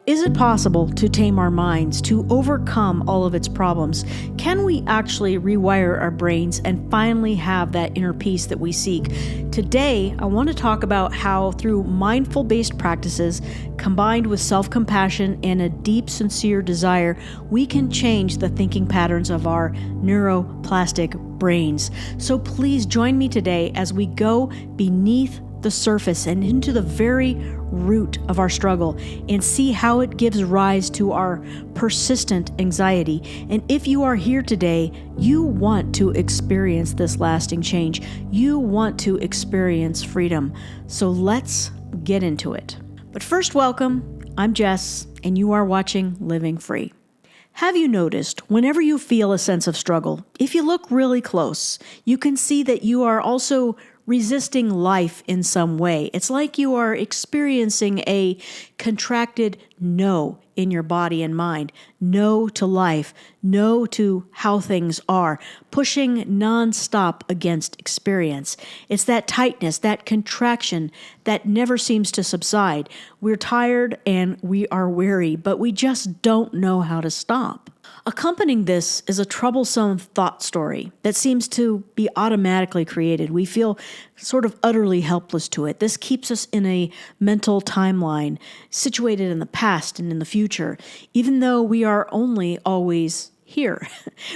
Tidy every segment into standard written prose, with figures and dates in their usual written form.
Is it possible to tame our minds, to overcome all of its problems? Can we actually rewire our brains and finally have that inner peace that we seek? Today, I want to talk about how through mindful-based practices, combined with self-compassion and a deep, sincere desire, we can change the thinking patterns of our neuroplastic brains. So please join me today as we go beneath the surface and into the very root of our struggle and see how it gives rise to our persistent anxiety. And if you are here today, you want to experience this lasting change. You want to experience freedom. So let's get into it. But first, welcome. I'm Jess, and you are watching Living Free. Have you noticed whenever you feel a sense of struggle, if you look really close, you can see that you are also resisting life in some way. It's like you are experiencing a contracted no in your body and mind. No to life. No to how things are. Pushing nonstop against experience. It's that tightness, that contraction that never seems to subside. We're tired and we are weary, but we just don't know how to stop. Accompanying this is a troublesome thought story that seems to be automatically created. We feel sort of utterly helpless to it. This keeps us in a mental timeline, situated in the past and in the future, even though we are only always here.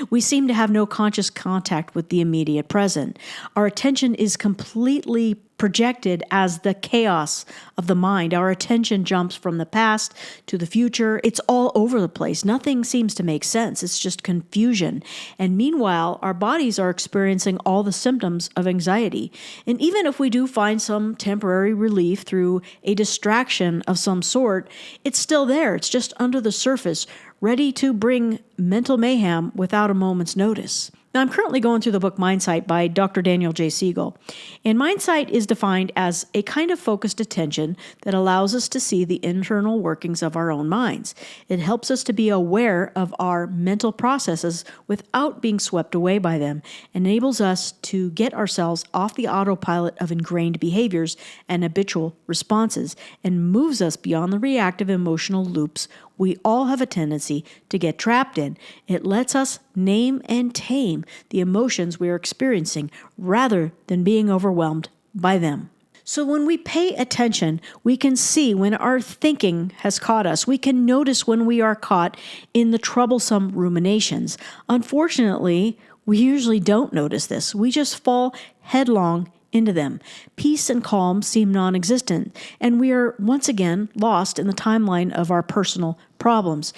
We seem to have no conscious contact with the immediate present. Our attention is completely projected as the chaos of the mind. Our attention jumps from the past to the future. It's all over the place. Nothing seems to make sense. It's just confusion. And meanwhile, our bodies are experiencing all the symptoms of anxiety. And even if we do find some temporary relief through a distraction of some sort, it's still there. It's just under the surface, ready to bring mental mayhem without a moment's notice. Now, I'm currently going through the book Mindsight by Dr. Daniel J. Siegel. And Mindsight is defined as a kind of focused attention that allows us to see the internal workings of our own minds. It helps us to be aware of our mental processes without being swept away by them, enables us to get ourselves off the autopilot of ingrained behaviors and habitual responses, and moves us beyond the reactive emotional loops we all have a tendency to get trapped in. It lets us name and tame the emotions we are experiencing rather than being overwhelmed by them. So when we pay attention, we can see when our thinking has caught us. We can notice when we are caught in the troublesome ruminations. Unfortunately, we usually don't notice this. We just fall headlong into them. Peace and calm seem non-existent, and we are once again lost in the timeline of our personal problems.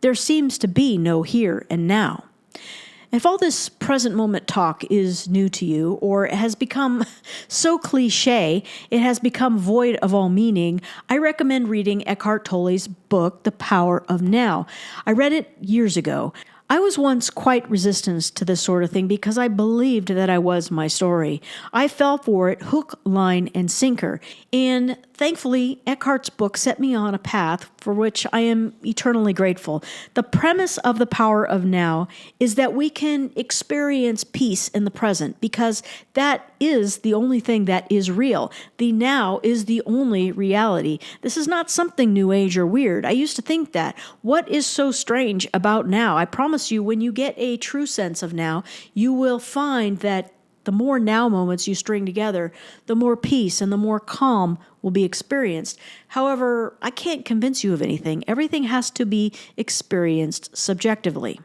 There seems to be no here and now. If all this present moment talk is new to you, or it has become so cliche, it has become void of all meaning, I recommend reading Eckhart Tolle's book, The Power of Now. I read it years ago. I was once quite resistant to this sort of thing because I believed that I was my story. I fell for it hook, line, and sinker. And thankfully, Eckhart's book set me on a path for which I am eternally grateful. The premise of The Power of Now is that we can experience peace in the present because that is the only thing that is real. The now is the only reality. This is not something new age or weird. I used to think that. What is so strange about now? I promise you, when you get a true sense of now, you will find that the more now moments you string together, the more peace and the more calm will be experienced. However, I can't convince you of anything. Everything has to be experienced subjectively.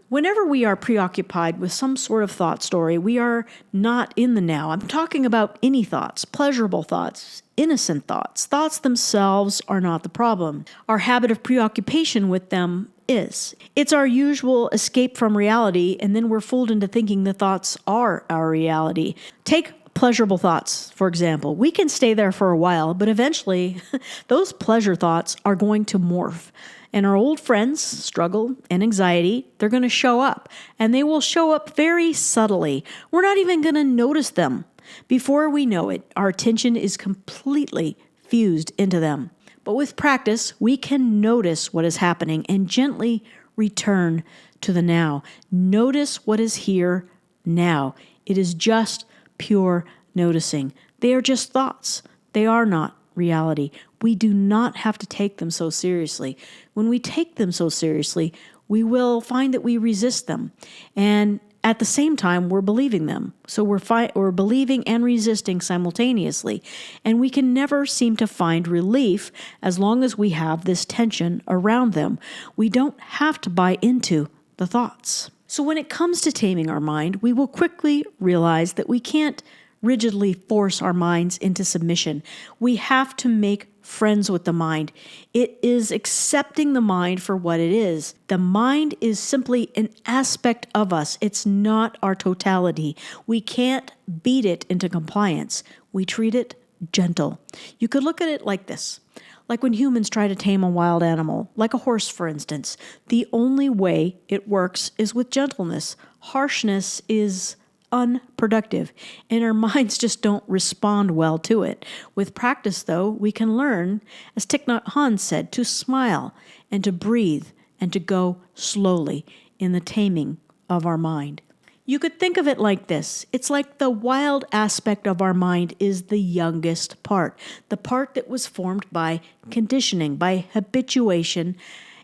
Whenever we are preoccupied with some sort of thought story, we are not in the now. I'm talking about any thoughts, pleasurable thoughts, innocent thoughts. Thoughts themselves are not the problem. Our habit of preoccupation with them is. It's our usual escape from reality, and then we're fooled into thinking the thoughts are our reality. Take pleasurable thoughts, for example. We can stay there for a while, but eventually those pleasure thoughts are going to morph. And our old friends, struggle and anxiety, they're going to show up. And they will show up very subtly. We're not even going to notice them. Before we know it, our attention is completely fused into them. But with practice, we can notice what is happening and gently return to the now. Notice what is here now. It is just pure noticing. They are just thoughts. They are not reality. we do not have to take them so seriously. When we take them so seriously, we will find that we resist them. And at the same time, we're believing them. So we're believing and resisting simultaneously. And we can never seem to find relief as long as we have this tension around them. We don't have to buy into the thoughts. So when it comes to taming our mind, we will quickly realize that we can't rigidly force our minds into submission. We have to make friends with the mind. It is accepting the mind for what it is. The mind is simply an aspect of us. It's not our totality. We can't beat it into compliance. We treat it gentle. You could look at it like this. Like when humans try to tame a wild animal, like a horse, for instance. The only way it works is with gentleness. Harshness is unproductive, and our minds just don't respond well to it. With practice, though, we can learn, as Thich Nhat Hanh said, to smile and to breathe and to go slowly in the taming of our mind. You could think of it like this. It's like the wild aspect of our mind is the youngest part, the part that was formed by conditioning, by habituation,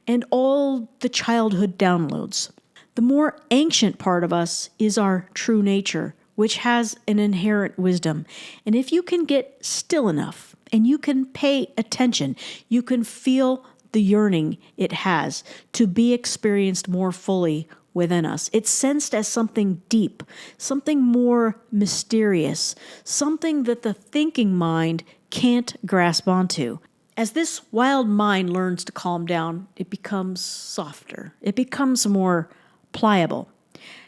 and all the childhood downloads. The more ancient part of us is our true nature, which has an inherent wisdom. And if you can get still enough and you can pay attention, you can feel the yearning it has to be experienced more fully within us. It's sensed as something deep, something more mysterious, something that the thinking mind can't grasp onto. As this wild mind learns to calm down, it becomes softer. It becomes more pliable.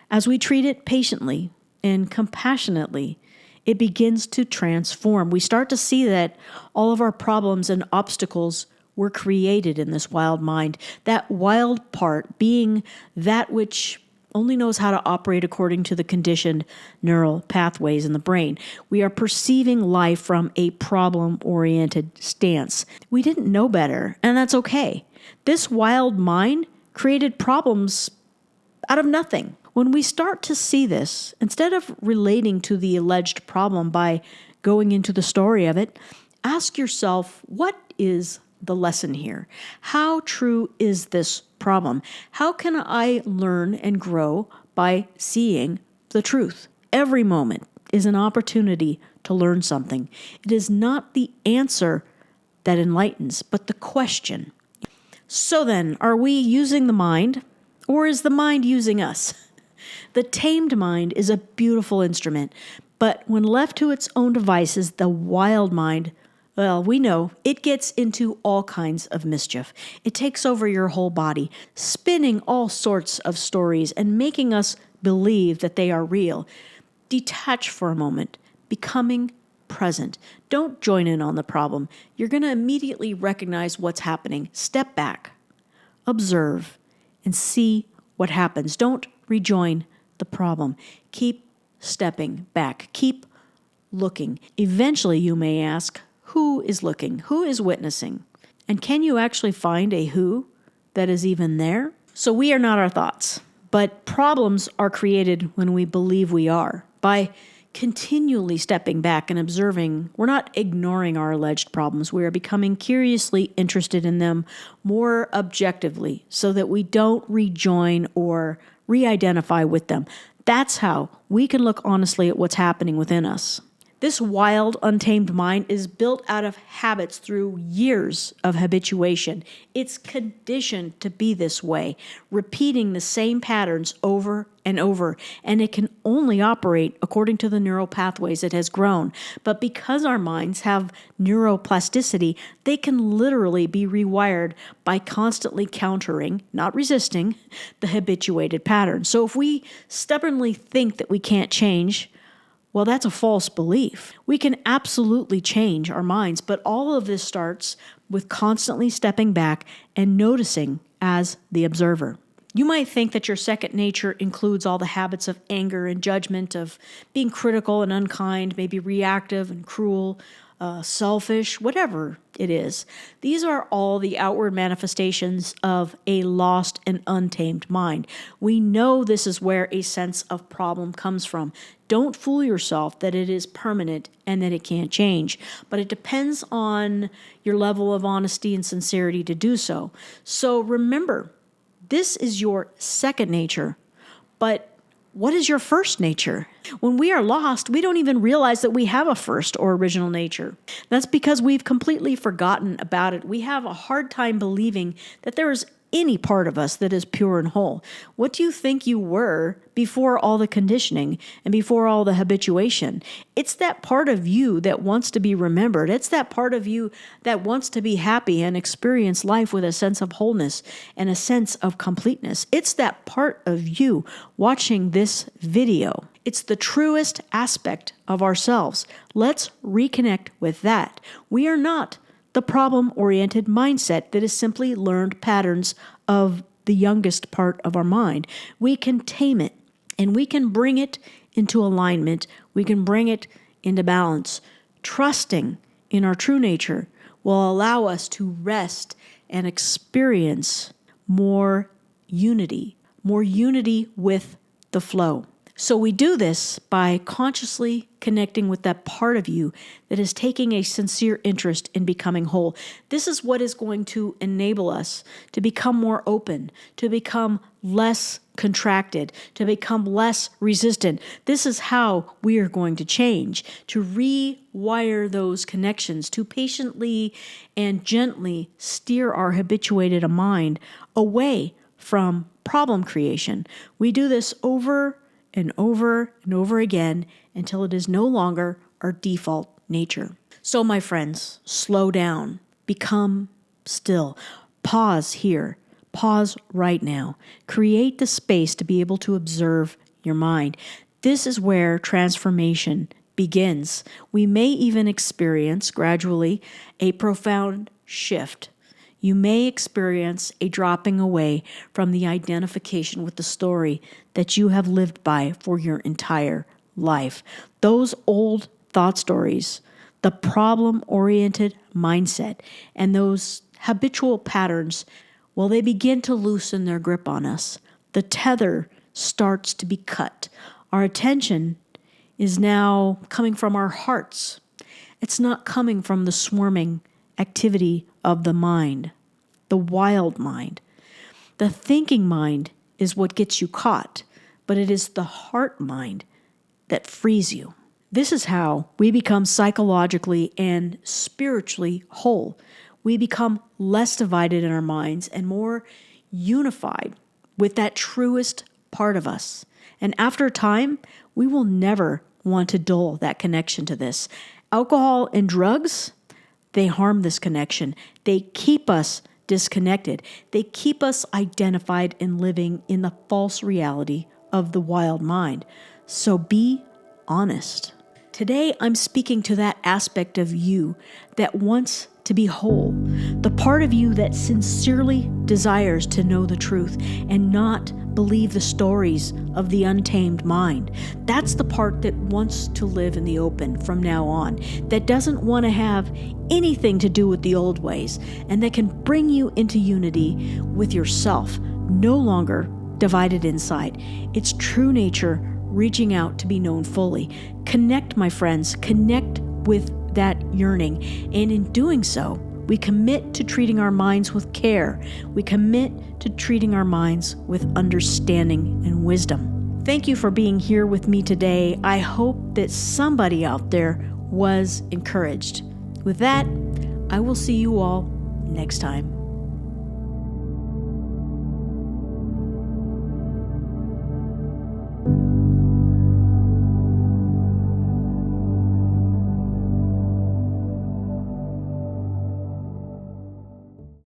As we treat it patiently and compassionately, it begins to transform. We start to see that all of our problems and obstacles were created in this wild mind. That wild part being that which only knows how to operate according to the conditioned neural pathways in the brain. We are perceiving life from a problem-oriented stance. We didn't know better, and that's okay. This wild mind created problems out of nothing. When we start to see this, instead of relating to the alleged problem by going into the story of it, ask yourself, what is the lesson here? How true is this problem? How can I learn and grow by seeing the truth? Every moment is an opportunity to learn something. It is not the answer that enlightens, but the question. So then, are we using the mind? Or is the mind using us? The tamed mind is a beautiful instrument, but when left to its own devices, the wild mind, well, we know it gets into all kinds of mischief. It takes over your whole body, spinning all sorts of stories and making us believe that they are real. Detach for a moment, becoming present. Don't join in on the problem. You're going to immediately recognize what's happening. Step back, observe, and see what happens. Don't rejoin the problem. Keep stepping back. Keep looking. Eventually, you may ask, who is looking? Who is witnessing? And can you actually find a who that is even there? So we are not our thoughts, but problems are created when we believe we are. By continually stepping back and observing, we're not ignoring our alleged problems. We are becoming curiously interested in them more objectively so that we don't rejoin or re-identify with them. That's how we can look honestly at what's happening within us. This wild, untamed mind is built out of habits through years of habituation. It's conditioned to be this way, repeating the same patterns over and over, and it can only operate according to the neural pathways it has grown. But because our minds have neuroplasticity, they can literally be rewired by constantly countering, not resisting, the habituated pattern. So if we stubbornly think that we can't change, well, that's a false belief. We can absolutely change our minds, but all of this starts with constantly stepping back and noticing as the observer. You might think that your second nature includes all the habits of anger and judgment, of being critical and unkind, maybe reactive and cruel, selfish, whatever it is. These are all the outward manifestations of a lost and untamed mind. We know this is where a sense of problem comes from. Don't fool yourself that it is permanent and that it can't change, but it depends on your level of honesty and sincerity to do so. So remember, this is your second nature, but what is your first nature? When we are lost, we don't even realize that we have a first or original nature. That's because we've completely forgotten about it. We have a hard time believing that there is any part of us that is pure and whole. What do you think you were before all the conditioning and before all the habituation? It's that part of you that wants to be remembered. It's that part of you that wants to be happy and experience life with a sense of wholeness and a sense of completeness. It's that part of you watching this video. It's the truest aspect of ourselves. Let's reconnect with that. We are not the problem-oriented mindset that is simply learned patterns of the youngest part of our mind. We can tame it, and we can bring it into alignment. We can bring it into balance. Trusting in our true nature will allow us to rest and experience more unity with the flow. So we do this by consciously connecting with that part of you that is taking a sincere interest in becoming whole. This is what is going to enable us to become more open, to become less contracted, to become less resistant. This is how we are going to change, to rewire those connections, to patiently and gently steer our habituated mind away from problem creation. We do this over and over and over again until it is no longer our default nature. So, my friends, slow down, become still, pause here, pause right now, create the space to be able to observe your mind. This is where transformation begins. We may even experience gradually a profound shift. You may experience a dropping away from the identification with the story that you have lived by for your entire life. Those old thought stories, the problem-oriented mindset, and those habitual patterns, well, they begin to loosen their grip on us. The tether starts to be cut. Our attention is now coming from our hearts. It's not coming from the swarming activity of the mind, the wild mind. The thinking mind is what gets you caught, but it is the heart mind that frees you. This is how we become psychologically and spiritually whole. We become less divided in our minds and more unified with that truest part of us. And after a time, we will never want to dull that connection to this. Alcohol and drugs, they harm this connection. They keep us disconnected. They keep us identified and living in the false reality of the wild mind. So be honest. Today, I'm speaking to that aspect of you that wants to be whole, the part of you that sincerely desires to know the truth and not believe the stories of the untamed mind. That's the part that wants to live in the open from now on, that doesn't want to have anything to do with the old ways, and that can bring you into unity with yourself, no longer divided inside. Its true nature reaching out to be known fully. Connect, my friends, connect with that yearning. And in doing so, we commit to treating our minds with care. We commit to treating our minds with understanding and wisdom. Thank you for being here with me today. I hope that somebody out there was encouraged. With that, I will see you all next time.